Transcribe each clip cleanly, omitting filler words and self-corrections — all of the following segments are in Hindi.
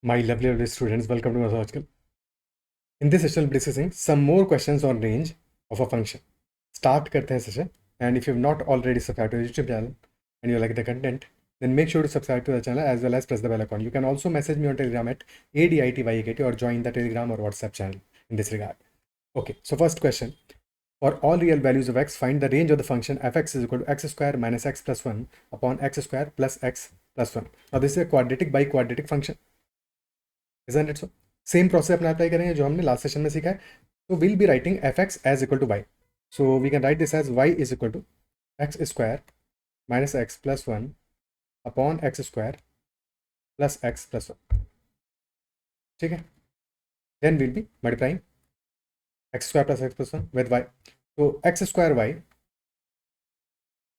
My lovely students, welcome to my article. In this session, we'll be discussing some more questions on range of a function. Start करते हैं session. And if you've not already subscribed to the YouTube channel and you like the content, then make sure to subscribe to the channel as well as press the bell icon. You can also message me on Telegram at ADITYAKT or join the Telegram or WhatsApp channel in this regard. Okay, so first question. For all real values of x, find the range of the function fx is equal to x square minus x plus 1 upon x square plus x plus 1. Now this is a quadratic by quadratic function. Isn't it so? Same process अपना अप्लाई करेंगे जो हमने लास्ट सेशन में सीखा है. तो will be writing f x as equal to y. So we can write this as y is equal to x square minus x plus 1 upon x square plus x plus 1. ठीक है. Then will be multiplying x square plus x plus 1 with y. तो x square y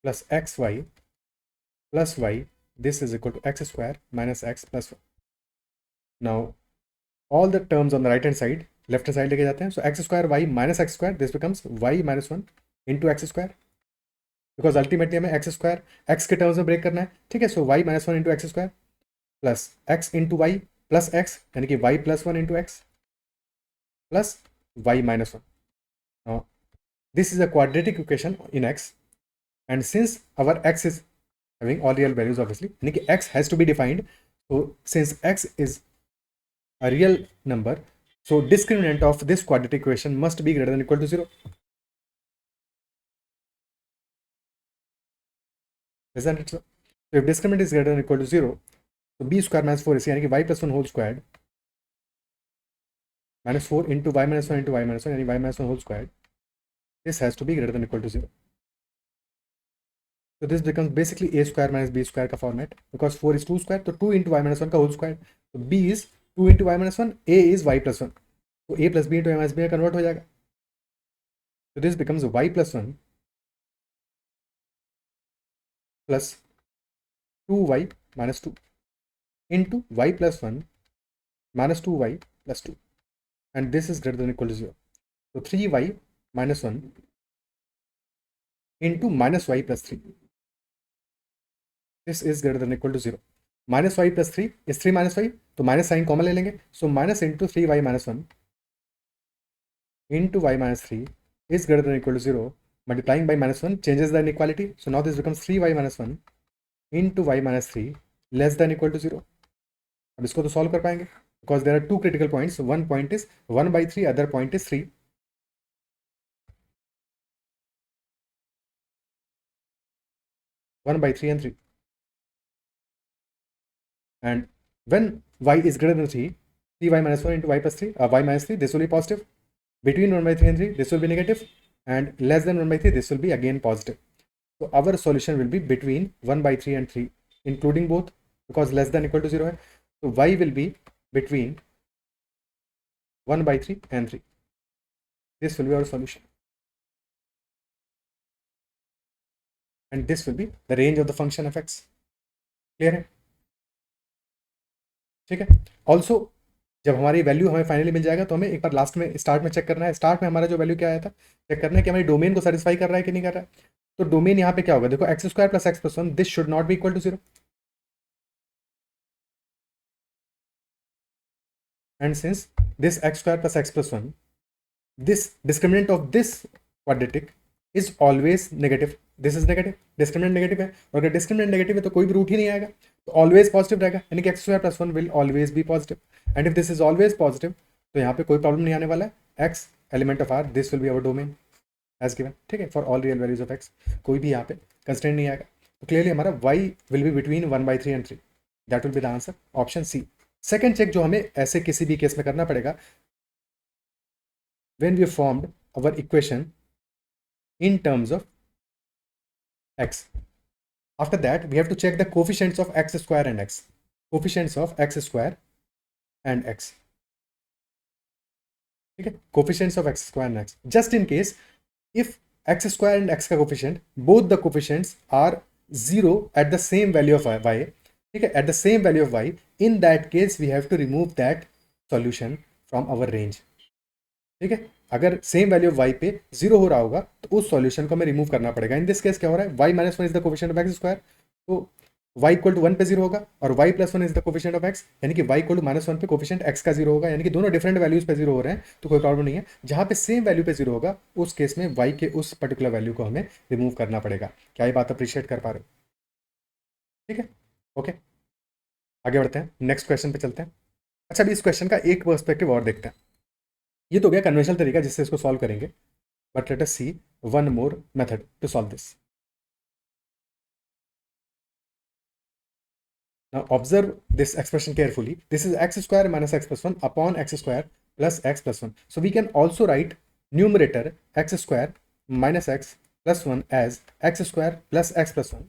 plus x Y plus y, this is equal to x square minus x plus 1. Now all the terms on the right hand side left hand side लेके जाते हैं. So x square y minus x square, this becomes y minus 1 into x square, because ultimately हमें x square x के terms में break करना है. ठीक है. So y minus 1 into x square plus x into y plus x, यानी कि y plus 1 into x plus y minus 1. Now this is a quadratic equation in x, and since our x is having all real values obviously, यानी कि x has to be defined. So since x is a real number, so discriminant of this quadratic equation must be greater than or equal to 0. Isn't it so? So if discriminant is greater than or equal to 0, so b square minus 4 is यानी कि y plus 1 whole squared minus 4 into y minus 1 into y minus 1 यानी y minus 1 whole squared, this has to be greater than or equal to 0. So this becomes basically a square minus b square का format, because 4 is 2 square, तो 2 into y minus 1 का whole squared. So b is 2 into y minus 1, a is y plus 1, तो a plus b into y minus b में convert हो जाएगा. So this becomes y plus 1 plus 2y minus 2 into y plus 1 minus 2y plus 2, and this is greater than or equal to 0. So 3y minus 1 into minus y plus 3, this is greater than or equal to 0. Minus y plus 3 is 3 minus y, तो माइनस साइन कॉमन ले लेंगे. So minus into 3y minus 1 into y minus 3 is greater than or equal to 0. Multiplying by minus 1 changes the inequality. So now this becomes 3y minus 1 into y minus 3 less than or equal to 0. अब इसको तो सॉल्व कर पाएंगे, because there are two critical points. One point is 1/3, other point is 3. 1/3 and 3. And when y is greater than 3, 3y minus 1 into y plus 3, y minus 3, this will be positive. Between 1/3 and 3, this will be negative. And less than 1/3, this will be again positive. So our solution will be between 1/3 and 3, including both, because less than or equal to 0 है. So y will be between 1/3 and 3. This will be our solution. And this will be the range of the function of x. Clear है? ठीक है. ऑल्सो जब हमारी वैल्यू हमें फाइनली मिल जाएगा तो हमें एक बार लास्ट में स्टार्ट में चेक करना है. स्टार्ट में हमारा जो वैल्यू क्या आया था, चेक करना है कि हमारी डोमेन को सेटिस्फाई कर रहा है कि नहीं कर रहा है. तो डोमेन यहाँ पे क्या होगा, देखो x square plus x plus 1, this should not be equal to 0. And since this x square plus x plus 1, this discriminant of this quadratic is always negative. This is negative, discriminant negative है, और अगर discriminant negative है तो कोई भी रूट ही नहीं आएगा, तो always positive रहेगा, यानी कि x square plus 1 will always be positive. And if this is always positive, तो यहाँ पे कोई प्रॉब्लम नहीं आने वाला है. x element of R, this will be our domain as given. ठीक है. For all real values of x, कोई भी यहाँ पे constraint नहीं आएगा. तो क्लियरली हमारा y will be between 1/3 and 3. That will be the answer, option C. Second check जो हमें ऐसे किसी भी केस में करना पड़ेगा, when we formed our equation in terms of x, after that we have to check the coefficients of x square and x, coefficients of x square and x. ठीक है. coefficients of x square and x, just in case if x square and x का coefficient, both the coefficients are 0 at the same value of y, ठीक है, at the same value of y, in that case we have to remove that solution from our range. ठीक है. अगर सेम वैल्यू y पे 0 हो रहा होगा तो उस सॉल्यूशन को हमें रिमूव करना पड़ेगा. इन दिस केस क्या हो रहा है, y minus 1 is the coefficient of x square, तो y इक्वल टू 1 पे 0 होगा और y plus 1 is the coefficient of x, यानी कि y इक्वल टू -1 पे कोफिशिएंट x का 0 होगा, यानी कि दोनों डिफरेंट वैल्यूज पे 0 हो रहे हैं तो कोई प्रॉब्लम नहीं है। जहां पे सेम वैल्यू पे 0 होगा उस केस में y के उस पर्टिकुलर वैल्यू को हमें रिमूव करना पड़ेगा। क्या ये बात अप्रिशिएट कर पा रहे हो? ठीक है, ओके, आगे बढ़ते हैं, नेक्स्ट क्वेश्चन पे चलते हैं। अच्छा, अभी इस क्वेश्चन का एक पर्सपेक्टिव और देखते हैं। ये तो गया कन्वेंशनल तरीका जिससे इसको सॉल्व करेंगे, but let us see one more method to solve this. Now observe this expression carefully. This is x square minus x plus 1 upon x square plus x plus 1. So we can also write numerator x square minus x plus 1 as x square plus x plus 1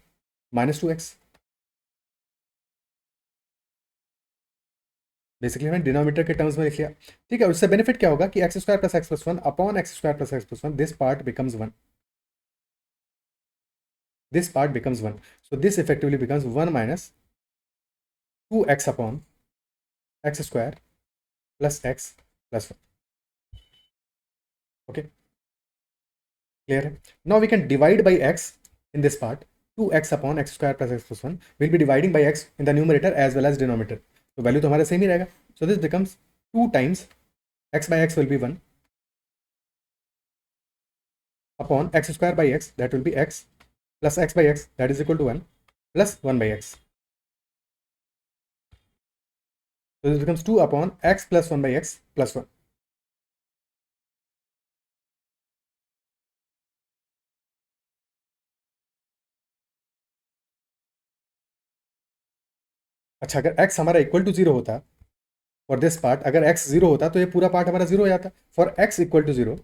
minus 2x. Basically हमने डिनोमिनेटर के टर्म्स में लिख लिया, ठीक है। उससे बेनिफिट क्या होगा कि x square plus x plus one upon x square plus x plus one, this part becomes one, this part becomes one, so this effectively becomes one minus 2x upon x square plus x plus one. Okay, clear है? Now we can divide by x in this part, 2x upon x square plus x plus 1, we'll be dividing by x in the numerator as well as denominator, तो वैल्यू तो हमारा सेम ही रहेगा, so this becomes 2 times x by x will be 1 upon x square by x, that will be x plus x by x, that is equal to 1 plus 1 by x, so this becomes 2 upon x plus 1 by x plus 1. अच्छा, अगर x हमारा इक्वल टू 0 होता फॉर दिस पार्ट, अगर x 0 होता तो ये पूरा पार्ट हमारा 0 हो जाता। For x equal to 0,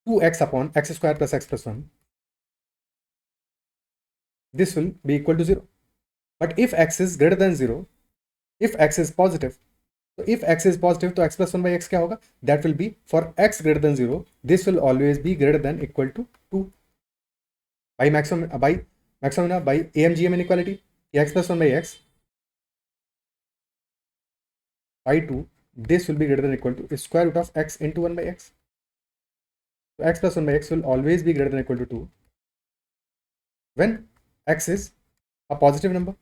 2x upon x square plus x plus 1, this will be equal to 0. But if x is greater than 0, if x is positive, so if x is positive तो x plus 1 by x क्या होगा? That will be for x greater than 0, this will always be greater than equal to 2 by maximum by AMGM inequality, x plus 1 by x by 2, this will be greater than equal to square root of x into 1 by x. So x plus 1 by x will always be greater than equal to 2 when x is a positive number.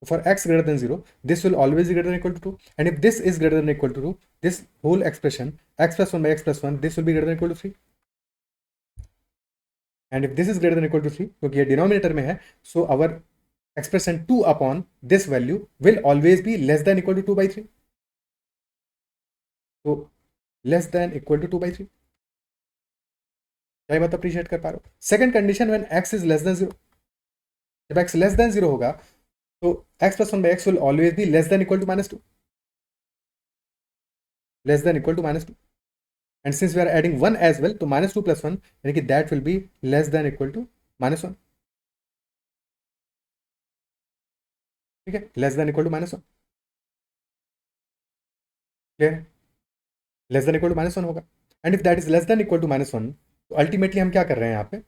For x greater than 0, this will always be greater than equal to 2, and if this is greater than equal to 2, this whole expression x plus 1 by x plus 1, this will be greater than equal to 3, and if this is greater than equal to 3, क्योंकि ये डिनोमिनेटर में है, so our expression 2 upon this value will always be less than equal to 2 by 3, so less than equal to 2 by 3. क्या बात अप्रिशिएट कर पा रहे हो? Second condition, when x is less than 0, जब x less than 0 होगा तो x plus 1 by x will always be less than equal to -2, less than equal to -2, and since we are adding 1 as well, तो -2 plus 1 यानी कि that will be less than equal to -1, ठीक है, less than equal to -1, clear है? लेस देन इक्वल टू -1 होगा, and if that is less than equal to -1, तो अल्टीमेटली हम क्या कर रहे हैं यहाँ पे,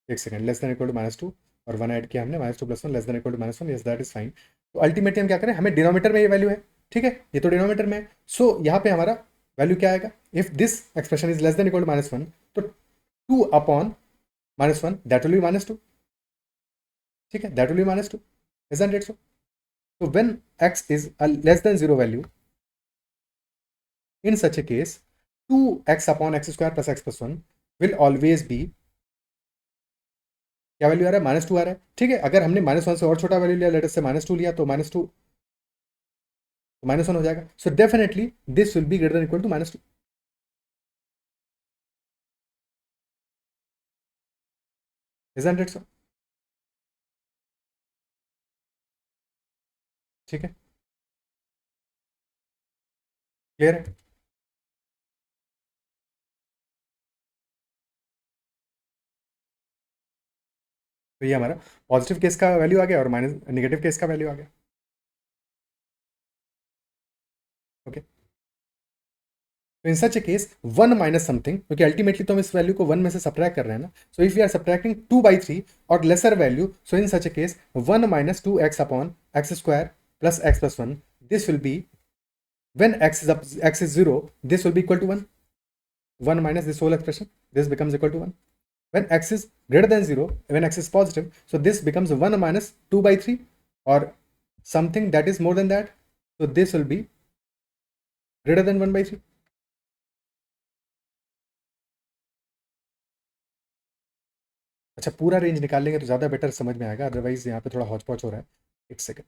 एक second, less than equal to -2 और 1 ऐड किया हमने, -2 + 1 less than equal to -1, yes that is fine. तो अल्टीमेटली हम क्या करें, हमें डिनोमीटर में ये वैल्यू है, ठीक है, ये तो डिनोमीटर में है, सो यहाँ पे हमारा वैल्यू क्या आएगा, if this expression is less than equal to -1, तो 2 अपॉन -1 दैट विल बी -2, ठीक है, that will be -2, isn't it so? तो when x is a less than 0 value, in such a case 2x upon x square plus x plus 1 will always be, क्या वैल्यू आ रहा है, -2 आ रहा है, ठीक है। अगर हमने -1 से और छोटा वैल्यू लिया, लेट अस से -2 लिया, तो -2 तो -1 हो जाएगा, so definitely this will be greater than equal to -2, isn't it so? ठीक है, क्लियर है? तो ये हमारा पॉजिटिव केस का वैल्यू आ गया और माइनस नेगेटिव केस का वैल्यू आ गया, ओके। तो in such a case 1 minus something, क्योंकि अल्टीमेटली तो हम इस वैल्यू को 1 में से सब्ट्रैक्ट कर रहे हैं ना, so if we are subtracting 2/3 और lesser value, so in such a case 1 minus 2x upon x square plus x plus 1, this will be, when x is 0, this will be equal to 1, 1 minus this whole expression, this becomes equal to 1, when x is greater than 0, when x is positive, so this becomes 1 minus 2 by 3 or something that is more than that. So this will be greater than 1 by 3. अच्छा, पूरा रेंज निकाल लेंगे तो ज़्यादा बेटर समझ में आएगा, अदरवाइज यहाँ पे थोड़ा हौच पौच हो रहा है. एक सेकेंड,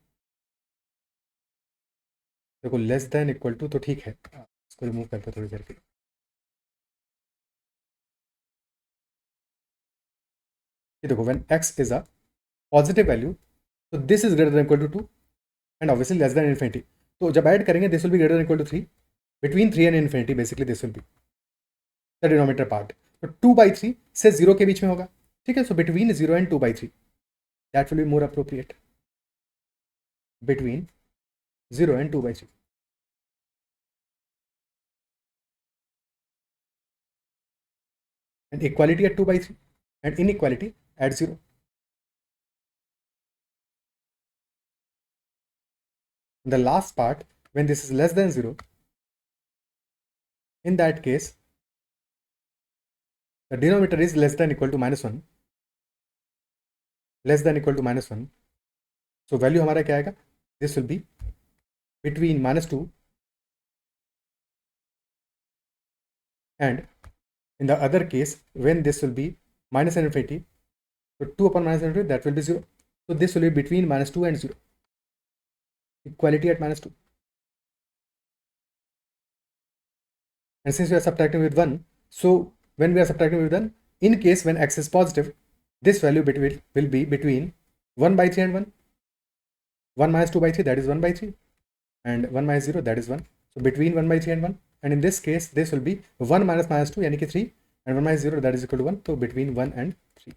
देखो लेस देन इक्वल टू तो ठीक है, इसको रिमूव करते हैं थोड़ी देर के लिए. ये देखो when x is a positive value, तो this is greater than equal to 2 and obviously less than infinity. तो जब ऐड करेंगे this will be greater than equal to 3, between 3 and infinity basically this will be the denominator part. तो 2/3 से 0 के बीच में होगा, ठीक है. So between 0 and 2/3, that will be more appropriate, between 0 and 2/3. And equality at 2/3 and inequality at 0. The last part, when this is less than 0, in that case the denominator is less than equal to -1, less than equal to -1. So value हमारा क्या आएगा, this will be between -2 and in the other case when this will be minus infinity, so 2 upon minus infinity, that will be 0. So this will be between -2 and 0, equality at -2. And since we are subtracting with 1, so when we are subtracting with 1, in case when x is positive, this value will be between 1/3 and 1. 1 minus 2/3, that is 1/3, and 1 minus 0, that is 1. So between 1/3 and 1, and in this case this will be 1 minus -2 यानी कि 3, and 1 minus 0, that is equal to 1. So between 1 and 3.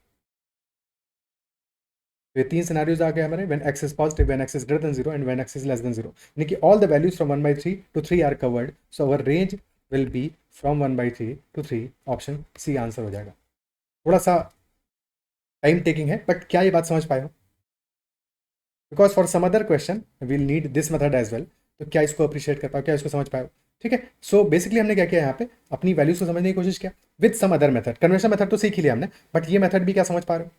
तो ये तीन सिनारियोज आ गए हमारे, when x is positive, when x is greater than 0, and when x is less than 0. यानी कि all the values from 1/3 to 3 are covered. So our range will be from 1/3 to 3. Option C answer हो जाएगा. थोड़ा सा टाइम टेकिंग है, बट क्या ये बात समझ पाए हो? Because for some other question will need this method as well. तो क्या इसको अप्रिशिएट कर पाओ, क्या इसको समझ पाओ? ठीक है. सो बेसिकली हमने क्या किया यहाँ पे, अपनी वैल्यूज को समझने की कोशिश किया with some other method. Conversion method तो सीख ही लिया हमने, बट ये मेथड भी क्या समझ पा रहे हो?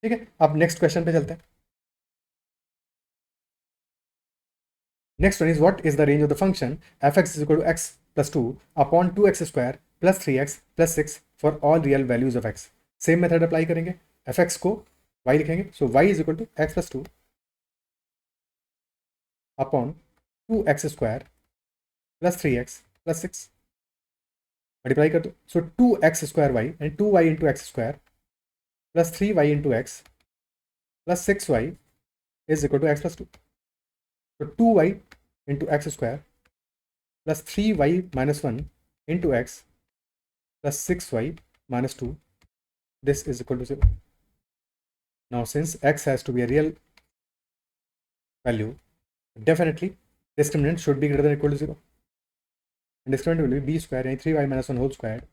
ठीक है. अब नेक्स्ट क्वेश्चन पे चलते हैं. Next one is what is the range of the function f(x) is equal to x plus 2 upon 2x square plus 3x plus 6 for all real values of x. Same method apply करेंगे, f(x) को y लिखेंगे. So y is equal to x plus 2 upon 2x square plus 3x plus 6. Multiply कर दो. सो 2x square y and 2y into x square plus 3y into x plus 6y is equal to x plus 2. So 2y into x square plus 3y minus 1 into x plus 6y minus 2, this is equal to 0. Now since x has to be a real value, definitely discriminant should be greater than or equal to 0. And discriminant will be b square यानी 3y minus 1 whole squared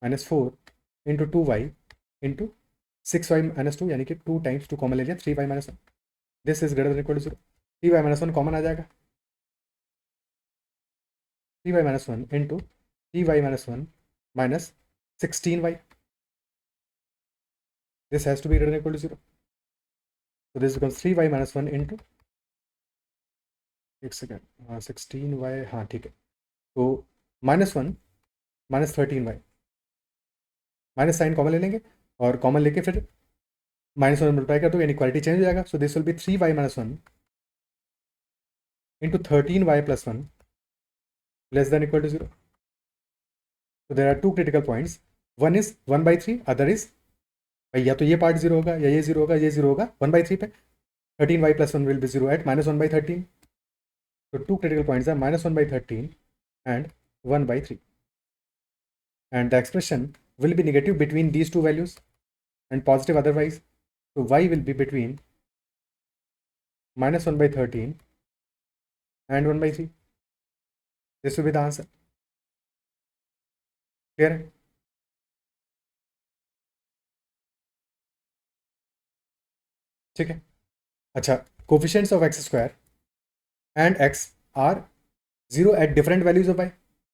minus 4 into 2y into 6y minus 2 यानी कि 2 times 2 कॉमन ले लिया 3y minus 1. This is greater than equal to 0. 3y minus 1 common आ जाएगा. 3y minus 1 into 3y minus 1 minus 16y. This has to be greater than equal to 0. So this becomes 3y minus 1 into, एक सेकेंड, 16y, हाँ ठीक है. तो -1 minus 13y, minus sign common ले लेंगे और कॉमन लेके फिर -1 मल्टीप्लाई कर दो, यानी इक्वालिटी चेंज हो जाएगा. सो this will B 3y minus 1 into 13y plus 1 less than equal to 0. So there are two critical points. One is 1/3, other is भाई या तो ये पार्ट 0 होगा या ये 0 होगा, ये 0 होगा 1/3 पे. 13y plus 1 will be 0 at -1/13. So two critical points are -1/13 and 1/3. And the expression will be negative between these two values and positive otherwise. So y will be between -1/13 and 1/3. This will be the answer. Clear है? ठीक है. अच्छा, coefficients of x square and x are 0 at different values of y.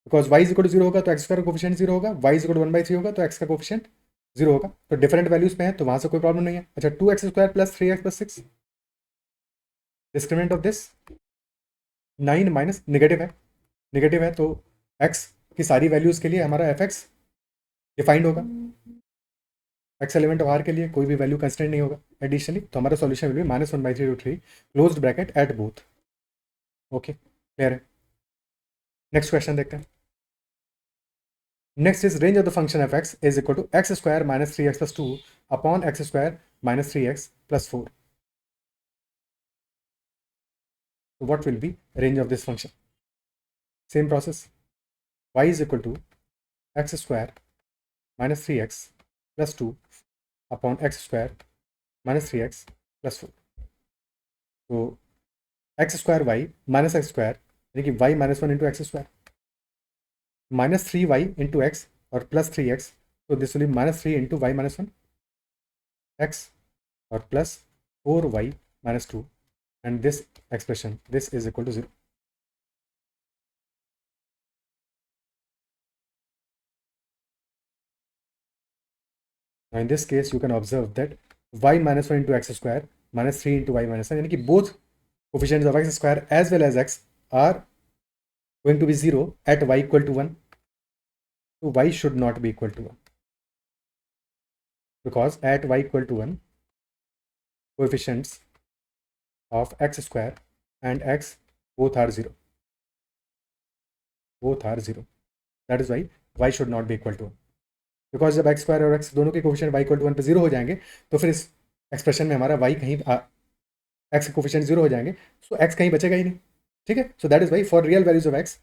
Because y is equal to 0 होगा तो x स्क्वायर का कोफिशिएंट 0 होगा, y इज इक्वल टू 1/3 होगा तो x का कोफिशिएंट 0 होगा। तो डिफरेंट वैल्यूज पे है तो वहां से कोई प्रॉब्लम नहीं है। अच्छा, 2x square plus 3x plus 6, discriminant of this 9 minus negative है तो x की सारी वैल्यूज के लिए हमारा fx डिफाइंड होगा। x एलिमेंट ऑफ r के लिए कोई भी वैल्यू कंस्टेंट नहीं होगा एडिशनली, तो हमारा solution will be -1/3 closed bracket at both. Okay, clear है। नेक्स्ट क्वेश्चन देखते हैं। Next is range of the function F X is equal to x square minus 3x plus 2 upon x square minus 3x plus 4। So what will be range of this function? Same process. Y is equal to x square minus 3x plus 2 upon x square minus 3x plus 4. So x square y minus x square यानी कि y minus 1 into x square minus 3y into x और plus 3x, so this will be minus 3 into y minus 1 x और plus 4y minus 2, and this expression, this is equal to 0. Now in this case you can observe that y minus 1 into x square minus 3 into y minus 1 यानी कि both coefficients of x square as well as x are going to be 0 at y equal to 1. So y should not be equal to 1 because at y equal to 1 coefficients of x square and x both are 0. Both are 0. That is why y should not be equal to 1. Because जब एक्स स्क्वायर और एक्स दोनों के कोफिशिएंट वाई इक्वल टू 1 पे 0 हो जाएंगे तो फिर इस एक्सप्रेशन में हमारा वाई कहीं एक्स के कोफिशिएंट 0 हो जाएंगे, सो एक्स कहीं बचेगा ही नहीं। ठीक है, so that is why for real values of x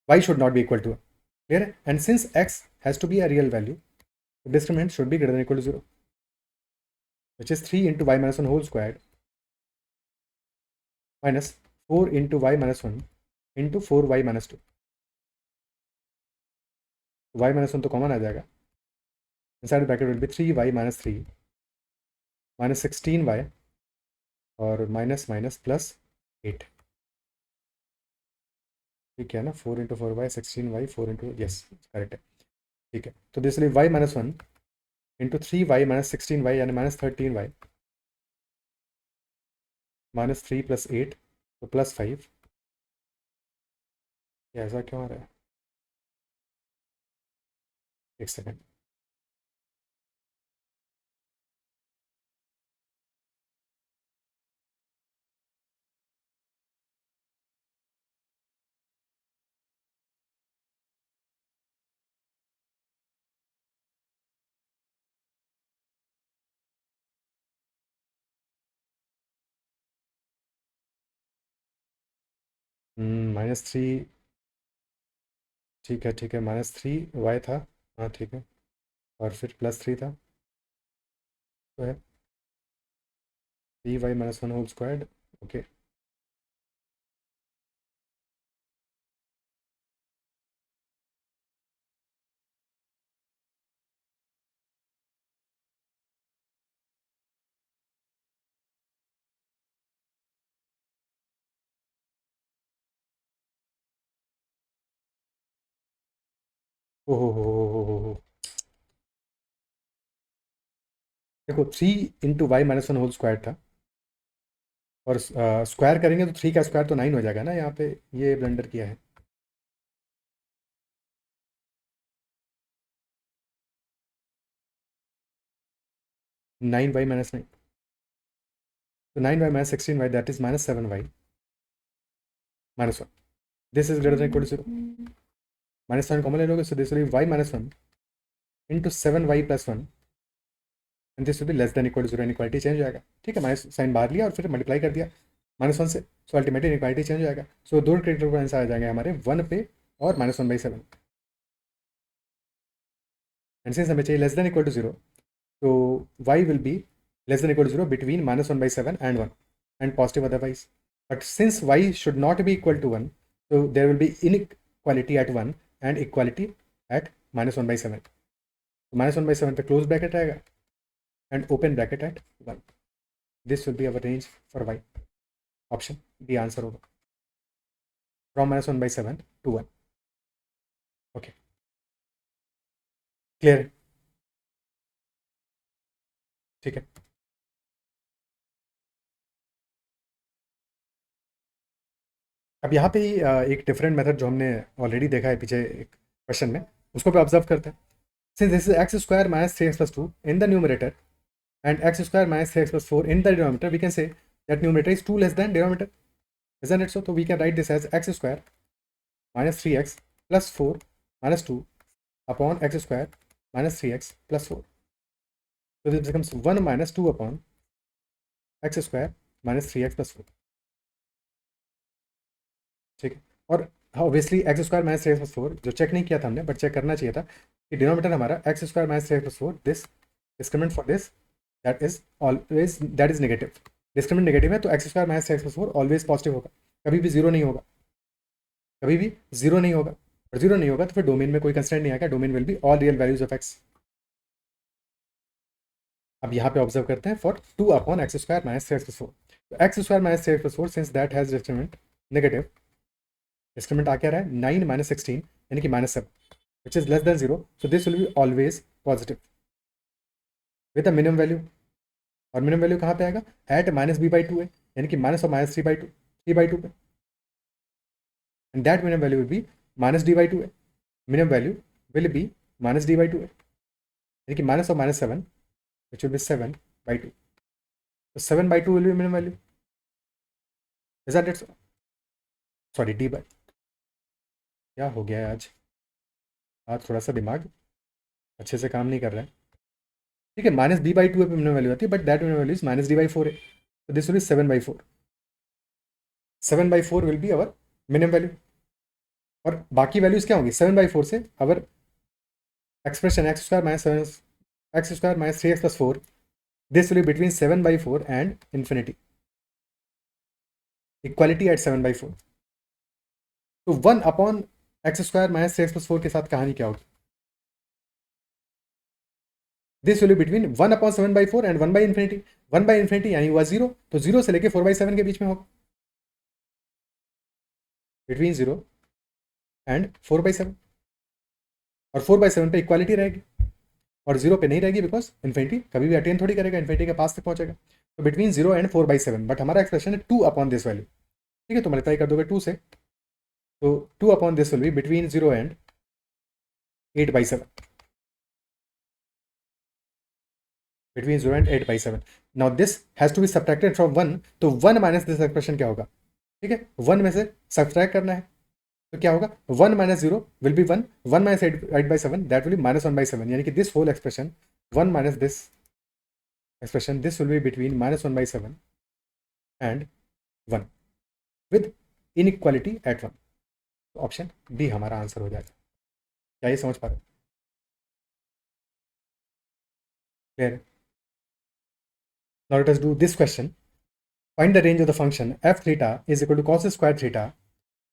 y should not be equal to 1। Clear है। And since x has to be a real value, discriminant should be greater than equal to 0, which is 3 into y minus 1 whole squared minus 4 into y minus 1 into 4y minus 2. y minus 1 तो कॉमन आ जाएगा, inside the bracket will be 3y minus 3 minus 16y और माइनस माइनस प्लस 8। ठीक है ना, 4 into 4y 16y 4 into, yes correct है। ठीक है, तो this will y minus 1 into 3y minus 16y यानी माइनस 13y माइनस 3 प्लस 8 तो प्लस 5। ऐसा क्यों आ रहा है, एक सेकेंड। -3, ठीक है -3y था, हाँ ठीक है, और फिर +3 था तो है 3y minus 1 whole squared. Okay, हो। देखो 3 into Y minus 1 whole square था और स्क्वायर करेंगे तो 3 का स्क्वायर तो 9 हो जाएगा ना, यहाँ पे ये ब्लंडर किया है। नाइन वाई माइनस 9, तो 9y minus 16y that is -7y minus 1, this is greater than equal to 0। -7 common ले लोगे, so this will be y minus 1 into 7y plus 1 and this will be less than equal to 0, inequality change हो जाएगा। ठीक है, माइनस साइन बाहर लिया और फिर मल्टीप्लाई कर दिया -1 से, सो अल्टीमेटली इनक्वालिटी चेंज हो जाएगा। सो दो क्रिटिकल आंसर आ जाएंगे हमारे 1 पे और -1/7। एंड सिंस हमें चाहिए लेस देन इक्वल टू 0, तो y will be less than equal to 0 between -1/7 and 1 and positive otherwise. But since y should not be equal to 1, so there will be inequality at 1 and equality at -1/7. So -1/7 पे close bracket आएगा and open bracket at 1. This will be our range for y. Option B answer होगा, from -1/7 to 1. ओके, क्लियर है, ठीक है। अब यहाँ पे ही एक डिफरेंट मेथड जो हमने ऑलरेडी देखा है पीछे एक क्वेश्चन में, उसको भी ऑब्जर्व करते हैं। Since this is x square minus three x plus two in the numerator and x square minus 3x plus 4 in the denominator, we can say that numerator is 2 less than denominator, isn't it so? So we can write this as x square minus 3x plus 4 minus 2 upon x square minus 3x plus 4. So this becomes 1 minus 2 upon x square minus 3x plus 4. ठीक है, और obviously x square minus three x plus four जो चेक नहीं किया था हमने, बट चेक करना चाहिए था कि डिनोमिनेटर हमारा x square minus three x plus four, this discriminant for this that is always that is negative. Discriminant negative है तो x square minus three x plus four always positive होगा, कभी भी जीरो नहीं होगा, कभी भी जीरो नहीं होगा। और जीरो नहीं होगा तो फिर डोमेन में कोई कंस्टेंट नहीं आएगा, domain will be all real values of x. अब यहाँ पे ऑब्जर्व करते हैं for two upon x square minus three x plus four, तो x square minus three x plus four since that has discriminant negative, discriminant आ क्या रहा है 9 माइनस 16 यानी कि minus 7 which is less than zero, so this will be always positive with a minimum value. और मिनिमम वैल्यू कहाँ पे आएगा, at minus B by two है, यानी कि माइनस और माइनस थ्री बाई टू पे, and that minimum value will be minus D by two है, minimum value will be minus D by two है, यानी कि माइनस और minus seven which will be seven by two, तो seven by two will be minimum value, is that it? Sorry d by, क्या हो गया है आज, थोड़ा सा दिमाग अच्छे से काम नहीं कर रहा है। ठीक है, माइनस बी बाई टू पे मिनिमम वैल्यू आती है, but that minimum value is minus D by four है, तो this will be seven by four, seven by four will be our minimum value. और बाकी वैल्यूज क्या होंगी, सेवन बाई फोर से our expression x square minus seven x square minus three x plus four, this will be between seven by four and infinity, equality eight seven by four. तो one upon x square minus three x plus four के साथ कहानी क्या होगी, this will be between one upon seven by four and one by infinity, one by infinity यानी हुआ जीरो, तो जीरो से लेके फोर बाई सेवन के बीच में होगा, between zero and four by seven, और फोर बाई सेवन पे इक्वालिटी रहेगी और जीरो पे नहीं रहेगी, बिकॉज इन्फिनिटी कभी भी अटेन थोड़ी करेगा, इन्फिनिटी के पास तक पहुंचेगा, तो between zero and four by seven, but हमारा एक्सप्रेशन है टू अपॉन दिस वैल्यू। ठीक है, तो मल्टीप्लाई कर दोगे टू से, तो two upon this will be between zero and eight by seven, between zero and eight by seven. Now this has to be subtracted from one, तो वन माइनस दिस एक्सप्रेशन क्या होगा, ठीक है, वन में से सब्ट्रैक्ट करना है, तो क्या होगा, one minus zero will be one, one minus eight by seven that will be minus one by seven, यानी कि this whole expression one minus this expression, this will be between minus one by seven and one with inequality at one. Option B हमारा आंसर हो जाएगा। क्या ये समझ पा रहे हो, clear? Now let us do this question. Find the range of the function f theta is equal to cos square theta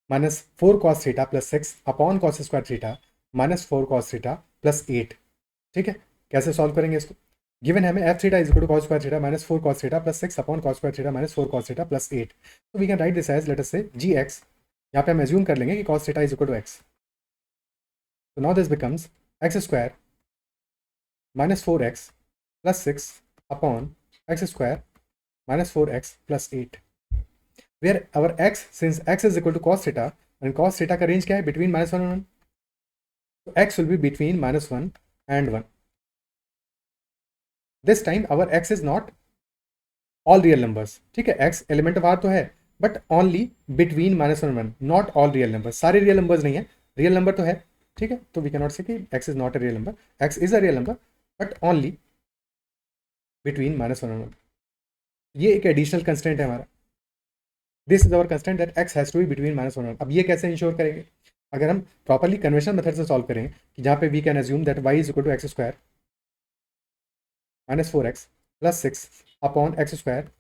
minus 4 cos theta plus 6 upon cos square theta minus 4 cos theta plus 8। ठीक है, कैसे सॉल्व करेंगे इसको, गिवन हमें f theta is equal to cos square theta minus 4 cos theta plus 6 upon cos square theta minus 4 cos theta plus 8, so we can write this as let us say gx, यहाँ पे हम एज्यूम कर लेंगे कि cos theta is equal to x, so now this becomes x square minus 4x plus 6 upon x square minus 4x plus 8, where our x, since x is equal to cos theta and cos theta का रेंज क्या है, between minus 1 and 1, so x will be between minus 1 and 1. This time our x is not all real numbers, ठीक है, x element of R तो है but only between minus 1 and 1, not all real numbers, सारे real numbers नहीं है, real number तो है, ठीक है, तो we cannot say कि x is not a real number, x is a real number but only between minus 1 and 1. ये एक एडिशनल कंस्टेंट है हमारा, this is our constant that X has to be between minus one. अब ये कैसे इंश्योर करेंगे, अगर हम प्रॉपरली कन्वेंशनल मेथड से सॉल्व करें कि जहाँ पे we can assume that Y is equal to x square minus four x plus six upon x square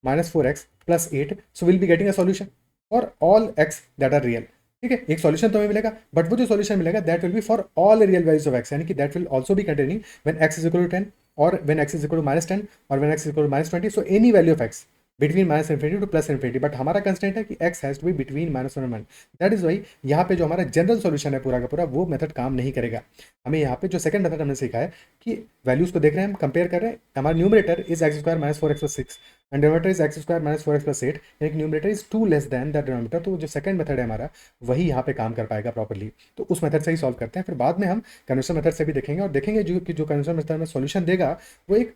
minus four x plus eight, so will be getting a solution for all X that are real. ठीक है, एक सॉल्यूशन तो हमें मिलेगा, बट वो जो सॉल्यूशन मिलेगा that will be for all real values of X, यानी कि that will also be containing when X is equal to 10 or when x is equal to minus 10 or when x is equal to minus 20, so any value of x between minus infinity to plus infinity, but हमारा कंस्टेंट है कि x has to be between minus one one. That is why यहाँ पे जो हमारा जनरल सॉल्यूशन है पूरा का पूरा, वो मेथड काम नहीं करेगा। हमें यहाँ पे जो सेकंड मेथड हमने सीखा है कि वैल्यूज को देख रहे हैं, हम कंपेयर कर रहे हैं, हमारा numerator is x square minus four x plus six and denominator is x square minus four x plus eight, यानी numerator is two less than that denominator. तो जो सेकंड मेथड है हमारा, वही यहाँ पे काम कर पाएगा प्रॉपरली। तो उस मेथड से ही सॉल्व करते हैं, फिर बाद में हम कन्वेंशनल मेथड से भी देखेंगे, और देखेंगे जो कन्वेंशनल मेथड में सॉल्यूशन देगा वो एक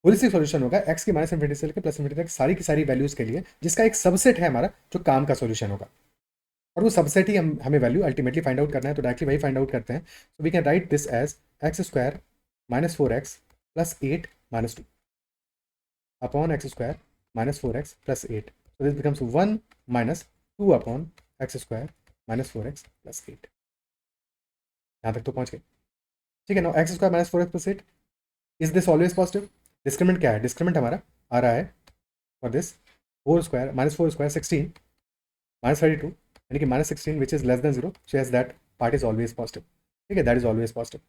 होलिस्टिक सॉल्यूशन होगा एक्स की माइनस इन्फिनिटी से लेकर प्लस इन्फिनिटी तक सारी की सारी वैल्यूज के लिए, जिसका एक सबसेट है हमारा जो काम का सॉल्यूशन होगा, और वो सबसेट ही हमें वैल्यू अल्टीमेटली फाइंड आउट करना है। तो डायरेक्टली वही फाइंड आउट करते हैं। So we can write this as X square minus four x plus eight minus two upon x square minus four x plus eight. So this becomes one minus two upon x square minus four x plus eight. यहाँ तक तो पहुँच गए, ठीक है ना। X square minus four x plus eight, is this always positive? Discriminant क्या है? डिस्क्रिमिनेंट हमारा आ रहा है for this four square minus four square sixteen minus thirty two, यानी कि minus sixteen which is less than zero, so as that part is always positive, ठीक है, दैट इज ऑलवेज पॉजिटिव।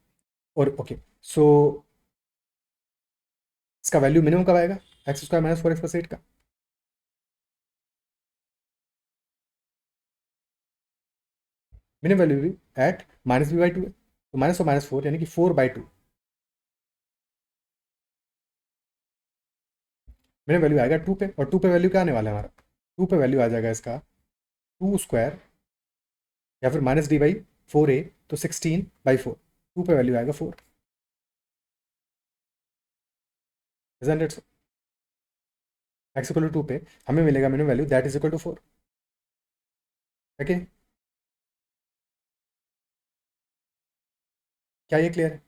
और ओके, सो इसका वैल्यू मिनिमम कब आएगा X square minus four x plus eight का? मिनिमम वैल्यू भी at minus B by two है, तो माइनस और माइनस फोर यानी कि four by two minimum value आएगा टू पे। और टू पे वैल्यू क्या आने वाला है हमारा? टू पे वैल्यू आ जाएगा इसका टू स्क्वायर या फिर minus D by four A, तो सिक्सटीन बाई फोर, टू पे वैल्यू आएगा four. Isn't it? X equal to two पे हमें मिलेगा minimum value that is equal to four, okay. क्या ये क्लियर है?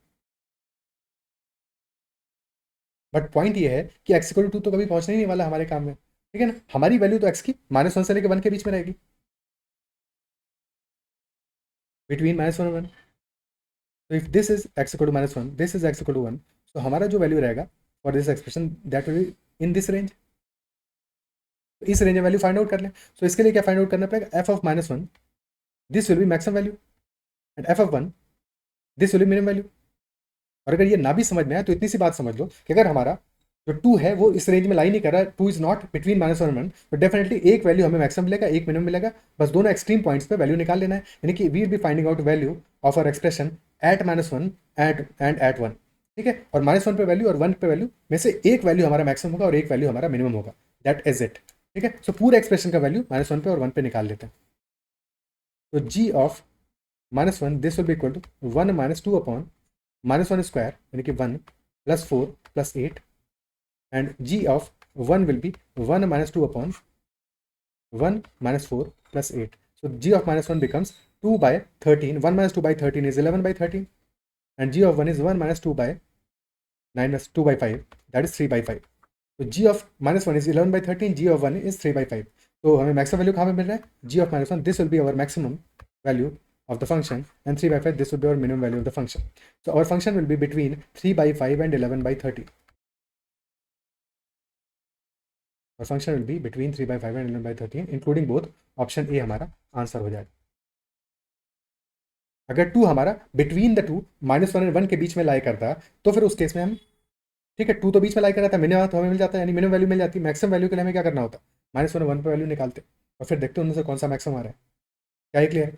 बट पॉइंट ये है कि एक्स इक्वल टू तो कभी पहुंचने ही नहीं वाला हमारे काम में, ठीक है ना। हमारी वैल्यू तो एक्स की माइनस वन से लेकर वन के बीच में रहेगी, बिटवीन माइनस वन वन। तो if this is X equal to minus one, this is X equal to one, तो हमारा जो वैल्यू रहेगा for this expression that will be in this range. तो इस रेंज में वैल्यू फाइंड आउट कर लें। सो इसके लिए क्या फाइंड आउट करना पड़ेगा? F of minus one, this will B maximum value, and F of one, this will be minimum value. और अगर ये ना भी समझ में आए तो इतनी सी बात समझ लो कि अगर हमारा जो टू है वो इस रेंज में लाई नहीं कर रहा, two is not between minus one one, तो डेफिनेटली एक वैल्यू हमें मैक्सिमम मिलेगा, एक मिनिमम मिलेगा। बस दोनों एक्सट्रीम पॉइंट्स पे वैल्यू निकाल लेना है, यानी कि we will be finding out value of our expression at minus one and at one, ठीक है। और माइनस वन पे वैल्यू और वन पे वैल्यू में से एक वैल्यू हमारा मैक्सिमम होगा और एक वैल्यू हमारा मिनिमम होगा, दैट इज इट, ठीक है। सो पूरे एक्सप्रेशन का वैल्यू माइनस वन पे और वन पे निकाल लेते हैं। तो g of minus one this will be equal to one minus two upon minus one square यानी कि one plus four plus eight, and g of 1 will be 1 minus 2 upon 1 minus 4 plus 8. So g of minus 1 becomes 2 by 13. 1 minus 2 by 13 is 11 by 13. And g of 1 is 1 minus 2 by 9 minus 2 by 5. That is 3 by 5. So g of minus 1 is 11 by 13. G of 1 is 3 by 5. तो हमें मैक्सिमम वैल्यू कहाँ पे मिल रहा है? g of minus 1, this will be our maximum value of the function, and 3 by 5, this will be our minimum value of the function. So our function will be between 3 by 5 and 11 by 13. और function will be between 3 by 5 and 11 by 13, including both. Option A हमारा आंसर हो जाएगा। अगर टू हमारा between the two minus one and one के बीच में लाई करता, तो फिर उस केस में हम, ठीक है, टू तो बीच में लाई कर रहा था, मिनिमम तो हमें मिल जाता है, यानी मिनिमम वैल्यू मिल जाती है। मैक्सिमम वैल्यू के लिए हमें क्या करना होता? माइनस वन वन पर वैल्यू निकालते और फिर देखते उनमें से कौन सा मैक्सिमम आ रहा है। क्या ये क्लियर है?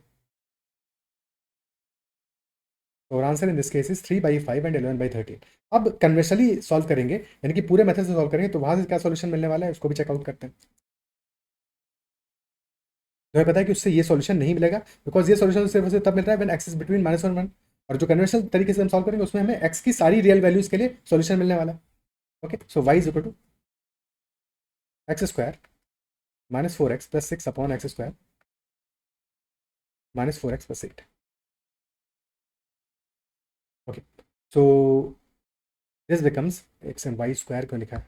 तो answer in this case is 3 by 5 and 11 by 13। अब कन्वेंशनली सॉल्व करेंगे, यानी कि पूरे मेथड से सॉल्व करेंगे, तो वहां से क्या सॉल्यूशन मिलने वाला है उसको भी चेकआउट करते हैं। तो हमें पता है कि उससे ये सॉल्यूशन नहीं मिलेगा, बिकॉज ये सॉल्यूशन सिर्फ उसे तब मिल रहा है when X is between minus one one. और जो कन्वेंशनल तरीके से हम सॉल्व करेंगे उसमें हमें एक्स की सारी रियल वैल्यूज के लिए सॉल्यूशन मिलने वाला है। Okay, so Y is equal to x square minus four x plus six upon x square minus four x plus eight. Okay, so this becomes X and Y square क्यों लिखा है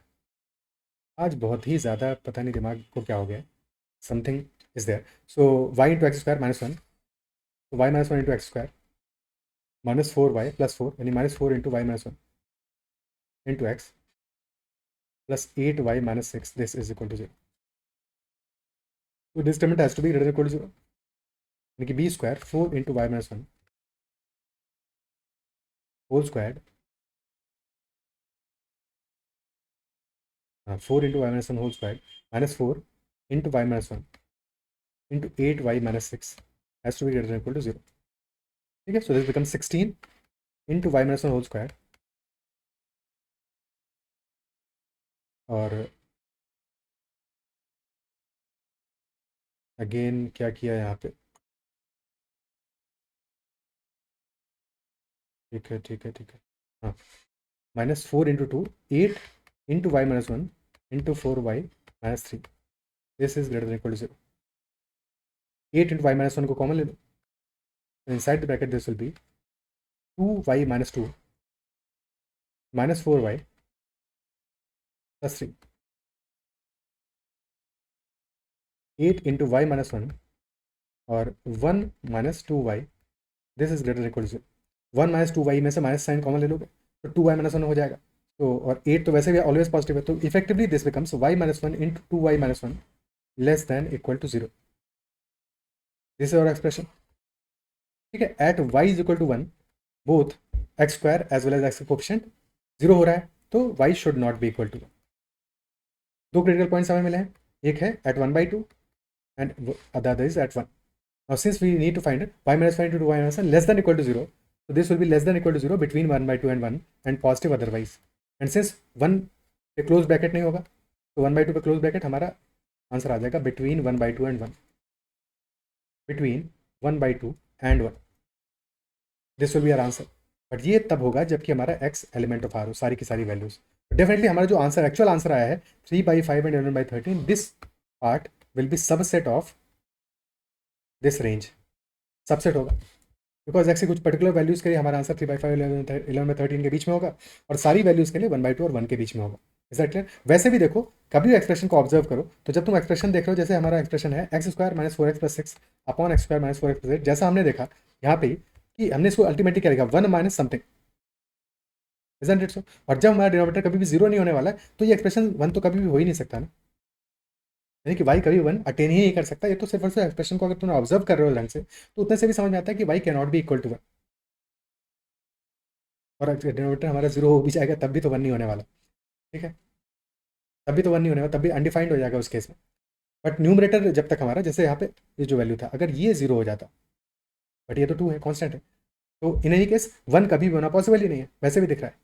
आज? बहुत ही ज़्यादा पता नहीं दिमाग को क्या हो गया है, something is there. So y into x square minus one, तो y minus one into x square minus four y plus four, यानी minus four into Y minus one into x plus eight y minus six, this is equal to zero. तो this limit has to be greater equal to zero, यानी कि b square four into Y minus one whole square, four into Y minus one whole square -4 into y minus 1 into 8y minus 6 has to be greater than or equal to 0. ठीक है, so this becomes 16 into y minus 1 whole square और अगेन क्या किया यहाँ पे, ठीक है ठीक है ठीक है, हाँ, -4 into 2 8 into y minus 1 into 4y minus 3 this is greater than or equal to 0. 8 into y minus 1 को कॉमन ले लो, inside the bracket this will be 2y minus 2 minus 4y plus 3. 8 into y minus 1 और 1 minus 2y this is greater equal to 1 minus 2y में से माइनस साइन कॉमन ले लोगे तो 2y माइनस 1 हो जाएगा, तो और 8 तो वैसे भी ऑलवेज पॉजिटिव है, तो effectively this becomes y minus 1 into 2y minus 1 less than equal to 0. This is our expression. ठीक है, at y is equal to 1 both X square as well as X coefficient 0 हो रहा है, तो y should not be equal to 1. दो क्रिटिकल पॉइंट्स हमें मिले हैं, एक है at 1/2 and the other is at 1. Now since we need to find y minus 1 into 2y minus 1 less than equal to 0, so this will be less than equal to 0 between 1/2 and 1 and positive otherwise. And since 1 पे क्लोज ब्रैकेट नहीं होगा तो 1/2 पे क्लोज ब्रैकेट हमारा आंसर आ जाएगा between 1/2 and 1. between 1/2 and 1. This will be our answer. But ये तब होगा जबकि हमारा x एलिमेंट ऑफ आर हो, सारी की सारी वैल्यूज. डेफिनेटली हमारा जो आंसर एक्चुअल आंसर आया है 3/5 and 11/13, this part will be subset of this range. Subset होगा बिकॉज एक्स की कुछ पर्टिकुलर वैल्यूज़ के लिए हमारा आंसर 3/5 11/13 के बीच में होगा और सारी वैल्यूज़ के लिए 1/2 और 1 के बीच में होगा. Is that clear? वैसे भी देखो, कभी भी एक्सप्रेशन को ऑब्जर्व करो तो जब तुम एक्सप्रेशन देख रहे हो, जैसे हमारा एक्सप्रेशन है x square minus 4x plus 6 upon x square minus 4x plus 8, जैसा हमने देखा यहाँ पे कि हमने इसको अल्टीमेटली क्या लिखा 1 माइनस समथिंग. इजंट इट सो? और जब हमारा डिनोमिनेटर कभी भी जीरो नहीं होने वाला है तो ये एक्सप्रेशन 1 तो कभी भी हो ही नहीं सकता ना, यानी कि y कभी 1 अटेन ही नहीं कर सकता. ये तो सिर्फ और सिर्फ एक्सप्रेशन को अगर तुम ऑब्जर्व कर रहे हो ढंग से तो उतने से भी समझ में आता है कि y can not be equal to 1. और डिनोमिनेटर हमारा जीरो हो भी जाएगा तब भी तो 1 नहीं होने वाला. ठीक है, तब भी तो 1 नहीं होने वाला, तब भी अनडिफाइंड हो जाएगा उस केस में. बट न्यूमरेटर जब तक हमारा, जैसे यहाँ पे ये जो वैल्यू था, अगर ये जीरो हो जाता, बट ये तो 2 है, कॉन्स्टेंट है, तो इन एनी केस 1 कभी भी होना पॉसिबल ही नहीं है, वैसे भी दिख रहा है.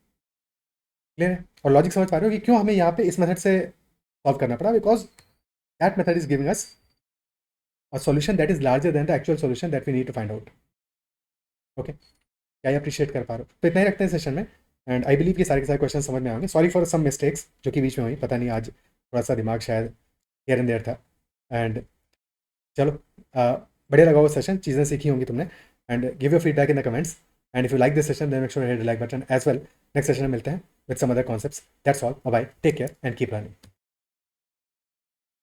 क्लियर है? और लॉजिक समझ पा रहे हो कि क्यों हमें यहाँ पे इस मेथड से सॉल्व करना पड़ा? Because that method is giving us a solution that is larger than the actual solution that we need to find out. Okay, क्या ये अप्रिशिएट कर पा रहे हो? तो इतना ही रखते हैं सेशन में, एंड आई बिलीव कि सारे के सारे क्वेश्चन समझ में आएंगे. सॉरी फॉर सम मिस्टेक्स जो कि बीच में हुई, पता नहीं आज थोड़ा सा दिमाग शायद हियर एंड देयर था. एंड चलो, बढ़िया लगा वो सेशन, चीज़ें सीखी होंगी तुमने. And give your feedback in the comments, and if you like this session then make sure hit the like button as well. Next session में मिलते हैं with some other concepts. That's all, bye, take care and keep learning.